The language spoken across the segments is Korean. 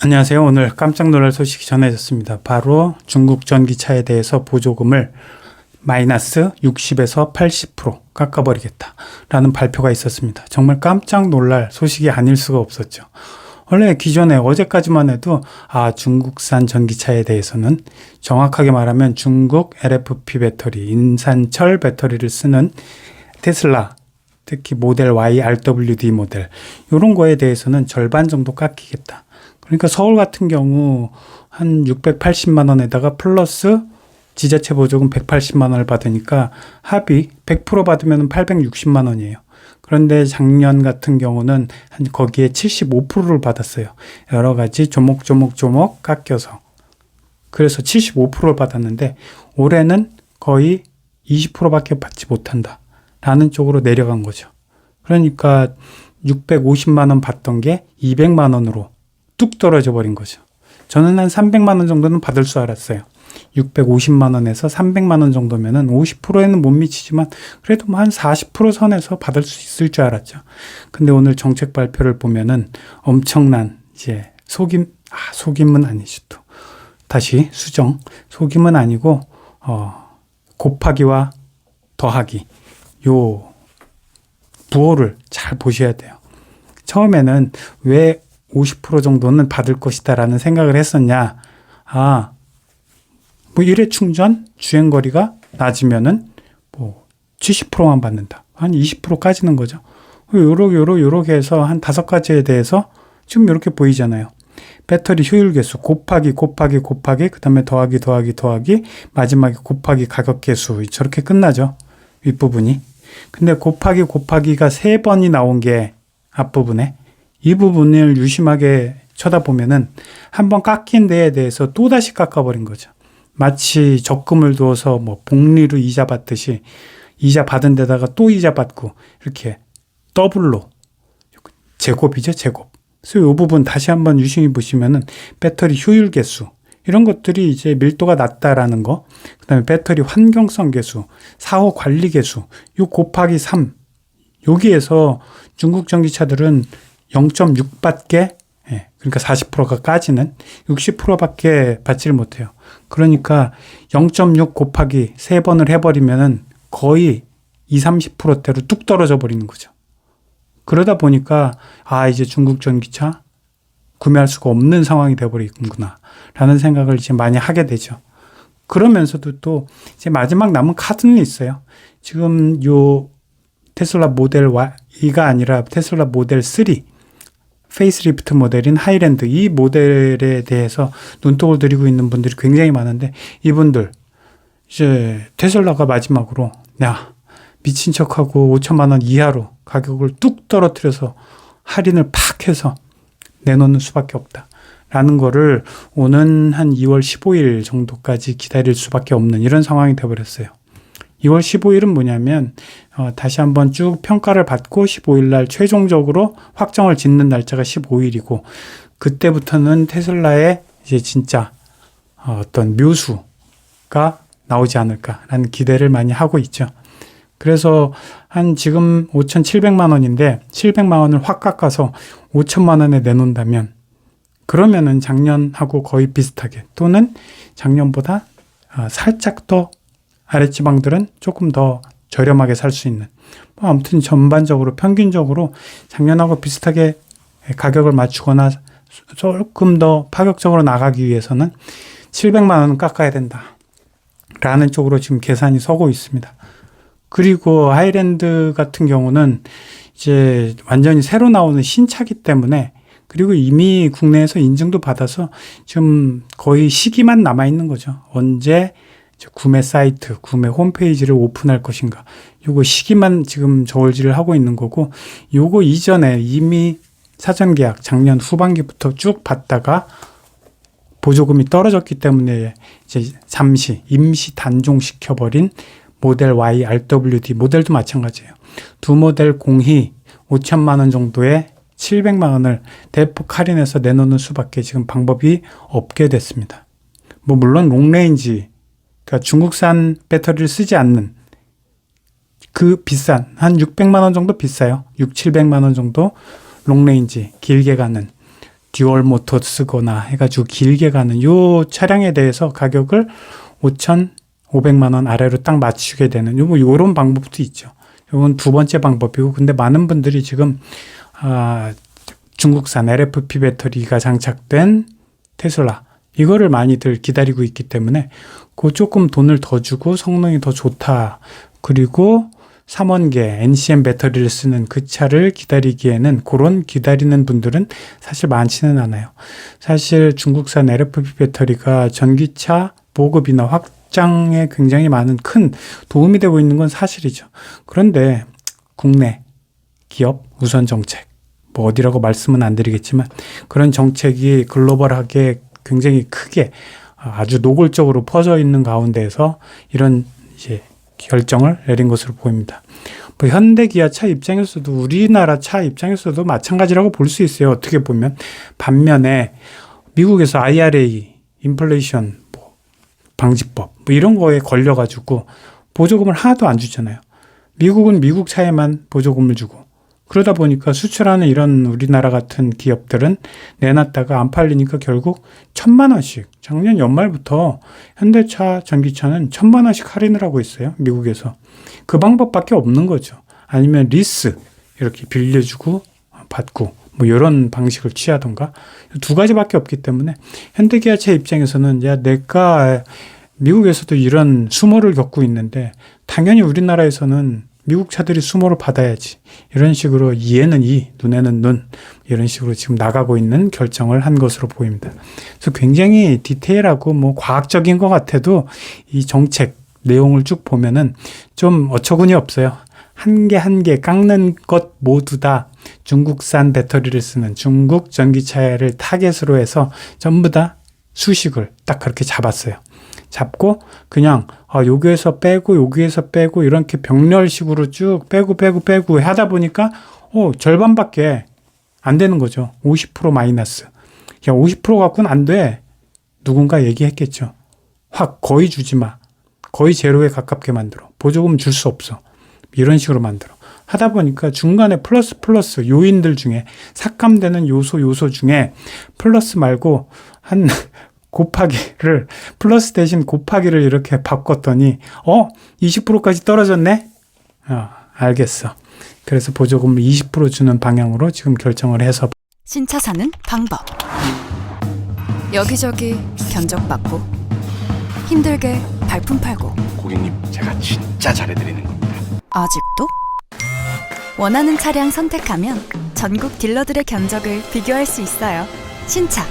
안녕하세요. 오늘 깜짝 놀랄 소식이 전해졌습니다. 바로 중국 전기차에 대해서 보조금을 마이너스 60에서 80% 깎아버리겠다라는 발표가 있었습니다. 정말 깜짝 놀랄 소식이 아닐 수가 없었죠. 원래 기존에 어제까지만 해도 중국산 전기차에 대해서는 정확하게 말하면 중국 LFP 배터리, 인산철 배터리를 쓰는 테슬라, 특히 모델 Y, RWD 모델 이런 거에 대해서는 절반 정도 깎이겠다. 그러니까 서울 같은 경우 한 680만 원에다가 플러스 지자체 보조금 180만 원을 받으니까 합이 100% 받으면 860만 원이에요. 그런데 작년 같은 경우는 한 거기에 75%를 받았어요. 여러 가지 조목조목 깎여서. 그래서 75%를 받았는데 올해는 거의 20%밖에 받지 못한다. 라는 쪽으로 내려간 거죠. 그러니까 650만 원 받던 게 200만 원으로 뚝 떨어져 버린 거죠. 저는 한 300만 원 정도는 받을 줄 알았어요. 650만 원에서 300만 원 정도면은 50%에는 못 미치지만 그래도 뭐 한 40% 선에서 받을 수 있을 줄 알았죠. 근데 오늘 정책 발표를 보면은 엄청난 이제 속임은 아니죠. 또 다시 수정. 속임은 아니고 곱하기와 더하기 요 부호를 잘 보셔야 돼요. 처음에는 왜 50% 정도는 받을 것이다 라는 생각을 했었냐. 뭐 일회 충전 주행거리가 낮으면은 뭐 70%만 받는다. 한 20%까지는 거죠. 요렇게 해서 한 5가지에 대해서 지금 이렇게 보이잖아요. 배터리 효율 개수 곱하기 그 다음에 더하기 마지막에 곱하기 가격 개수 저렇게 끝나죠. 윗부분이. 근데 곱하기가 3번이 나온 게 앞부분에 이 부분을 유심하게 쳐다보면은 한번 깎인 데에 대해서 또다시 깎아버린 거죠. 마치 적금을 두어서 뭐 복리로 이자 받듯이 이자 받은 데다가 또 이자 받고 이렇게 더블로 제곱이죠, 제곱. 그래서 이 부분 다시 한번 유심히 보시면은 배터리 효율 개수 이런 것들이 이제 밀도가 낮다라는 거, 그 다음에 배터리 환경성 개수, 사후 관리 개수, 요 곱하기 3. 여기에서 중국 전기차들은 0.6밖에, 그러니까 40%가 까지는 60%밖에 받지를 못해요. 그러니까 0.6 곱하기 3번을 해버리면은 거의 20-30%대로 뚝 떨어져 버리는 거죠. 그러다 보니까, 이제 중국 전기차 구매할 수가 없는 상황이 되어버리는구나. 라는 생각을 이제 많이 하게 되죠. 그러면서도 또 이제 마지막 남은 카드는 있어요. 지금 요 테슬라 모델 Y가 아니라 테슬라 모델 3 페이스리프트 모델인 하이랜드 이 모델에 대해서 눈독을 들이고 있는 분들이 굉장히 많은데 이분들 이제 테슬라가 마지막으로 미친 척하고 5천만 원 이하로 가격을 뚝 떨어뜨려서 할인을 팍 해서 내놓는 수밖에 없다. 라는 거를 오는 한 2월 15일 정도까지 기다릴 수밖에 없는 이런 상황이 되어버렸어요. 2월 15일은 뭐냐면 다시 한번 쭉 평가를 받고 15일 날 최종적으로 확정을 짓는 날짜가 15일이고 그때부터는 테슬라의 이제 진짜 어떤 묘수가 나오지 않을까라는 기대를 많이 하고 있죠. 그래서 한 지금 5,700만 원인데 700만 원을 확 깎아서 5천만 원에 내놓는다면 그러면은 작년하고 거의 비슷하게 또는 작년보다 살짝 더 아랫지방들은 조금 더 저렴하게 살 수 있는 아무튼 전반적으로 평균적으로 작년하고 비슷하게 가격을 맞추거나 조금 더 파격적으로 나가기 위해서는 700만 원 깎아야 된다 라는 쪽으로 지금 계산이 서고 있습니다. 그리고 하이랜드 같은 경우는 이제 완전히 새로 나오는 신차기 때문에 그리고 이미 국내에서 인증도 받아서 지금 거의 시기만 남아있는 거죠. 언제 구매 사이트, 구매 홈페이지를 오픈할 것인가. 요거 시기만 지금 저울질을 하고 있는 거고 요거 이전에 이미 사전 계약 작년 후반기부터 쭉 받다가 보조금이 떨어졌기 때문에 이제 잠시 임시 단종시켜버린 모델 Y, RWD 모델도 마찬가지예요. 두 모델 공히 5천만 원 정도에 700만 원을 대폭 할인해서 내놓는 수밖에 지금 방법이 없게 됐습니다. 뭐 물론 롱레인지 그러니까 중국산 배터리를 쓰지 않는 그 비싼 한 600만 원 정도 비싸요. 6, 700만 원 정도 롱레인지 길게 가는 듀얼 모터 쓰거나 해가지고 길게 가는 요 차량에 대해서 가격을 5,500만 원 아래로 딱 맞추게 되는 요런 방법도 있죠. 요건 두 번째 방법이고, 근데 많은 분들이 지금 중국산 LFP 배터리가 장착된 테슬라 이거를 많이들 기다리고 있기 때문에 그 조금 돈을 더 주고 성능이 더 좋다, 그리고 3원계 NCM 배터리를 쓰는 그 차를 기다리기에는, 그런 기다리는 분들은 사실 많지는 않아요. 사실 중국산 LFP 배터리가 전기차 보급이나 확장에 굉장히 많은 큰 도움이 되고 있는 건 사실이죠. 그런데 국내 기업 우선 정책, 뭐 어디라고 말씀은 안 드리겠지만 그런 정책이 글로벌하게 굉장히 크게 아주 노골적으로 퍼져 있는 가운데에서 이런 이제 결정을 내린 것으로 보입니다. 뭐 현대 기아차 입장에서도, 우리나라 차 입장에서도 마찬가지라고 볼 수 있어요. 어떻게 보면. 반면에 미국에서 IRA, 인플레이션 방지법 뭐 이런 거에 걸려가지고 보조금을 하나도 안 주잖아요. 미국은 미국 차에만 보조금을 주고, 그러다 보니까 수출하는 이런 우리나라 같은 기업들은 내놨다가 안 팔리니까 결국 1,000만 원씩, 작년 연말부터 현대차, 전기차는 1,000만 원씩 할인을 하고 있어요. 미국에서. 그 방법밖에 없는 거죠. 아니면 리스 이렇게 빌려주고 받고 뭐 이런 방식을 취하던가, 두 가지밖에 없기 때문에 현대기아차 입장에서는 야, 내가 미국에서도 이런 수모를 겪고 있는데 당연히 우리나라에서는 미국 차들이 수모를 받아야지, 이런 식으로 이에는 이, 눈에는 눈, 이런 식으로 지금 나가고 있는 결정을 한 것으로 보입니다. 그래서 굉장히 디테일하고 뭐 과학적인 것 같아도 이 정책 내용을 쭉 보면은 좀 어처구니 없어요. 한 개 한 개 깎는 것 모두 다 중국산 배터리를 쓰는 중국 전기차를 타겟으로 해서 전부 다 수식을 딱 그렇게 잡았어요. 잡고 그냥 여기에서 빼고 여기에서 빼고 이렇게 병렬식으로 쭉 빼고 하다 보니까 절반밖에 안 되는 거죠. 50% 마이너스. 야, 50% 갖고는 안 돼. 누군가 얘기했겠죠. 확 거의 주지 마. 거의 제로에 가깝게 만들어. 보조금 줄 수 없어. 이런 식으로 만들어. 하다 보니까 중간에 플러스 요인들 중에, 삭감되는 요소 중에 플러스 말고 한 곱하기를, 플러스 대신 곱하기를 이렇게 바꿨더니 20%까지 떨어졌네? 알겠어. 그래서 보조금을 20% 주는 방향으로 지금 결정을 해서. 신차 사는 방법. 여기저기 견적받고 힘들게 발품 팔고. 고객님, 제가 진짜 잘해드리는 겁니다. 아직도? 원하는 차량 선택하면 전국 딜러들의 견적을 비교할 수 있어요. 신차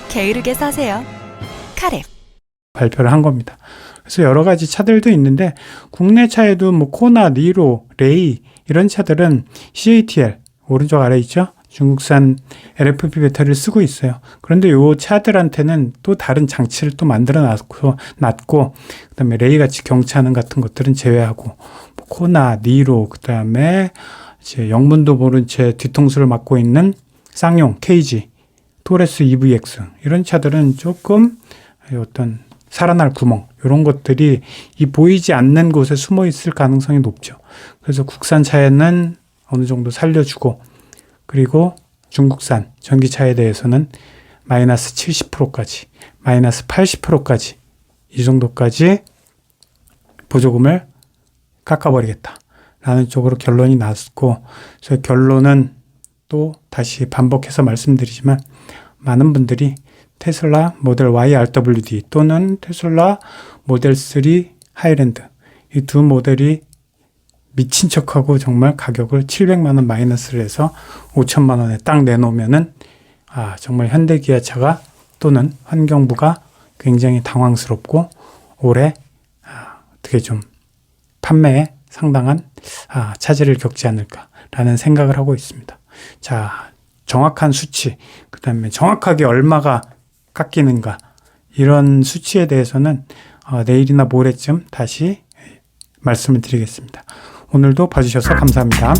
게으르게 사세요. 카랩. 발표를 한 겁니다. 그래서 여러 가지 차들도 있는데 국내 차에도 뭐 코나, 니로, 레이 이런 차들은 CATL 오른쪽 아래 있죠? 중국산 LFP 배터리를 쓰고 있어요. 그런데 이 차들한테는 또 다른 장치를 또 만들어 놨고, 그다음에 레이 같이 경차능 같은 것들은 제외하고, 뭐 코나, 니로, 그다음에 이제 영문도 모른 채 뒤통수를 맡고 있는 쌍용, KG, 토레스 EVX 이런 차들은 조금 어떤 살아날 구멍, 이런 것들이 이 보이지 않는 곳에 숨어 있을 가능성이 높죠. 그래서 국산 차에는 어느 정도 살려주고, 그리고 중국산 전기차에 대해서는 마이너스 70%까지, 마이너스 80%까지 이 정도까지 보조금을 깎아버리겠다라는 쪽으로 결론이 났고, 그래서 결론은 또 다시 반복해서 말씀드리지만 많은 분들이 테슬라 모델 Y RWD 또는 테슬라 모델 3 하이랜드 이 두 모델이 미친 척하고 정말 가격을 700만 원 마이너스를 해서 5천만 원에 딱 내놓으면은 정말 현대기아차가 또는 환경부가 굉장히 당황스럽고 올해 어떻게 좀 판매에 상당한 차질을 겪지 않을까라는 생각을 하고 있습니다. 자, 정확한 수치, 그 다음에 정확하게 얼마가 깎이는가, 이런 수치에 대해서는 내일이나 모레쯤 다시 말씀을 드리겠습니다. 오늘도 봐주셔서 감사합니다.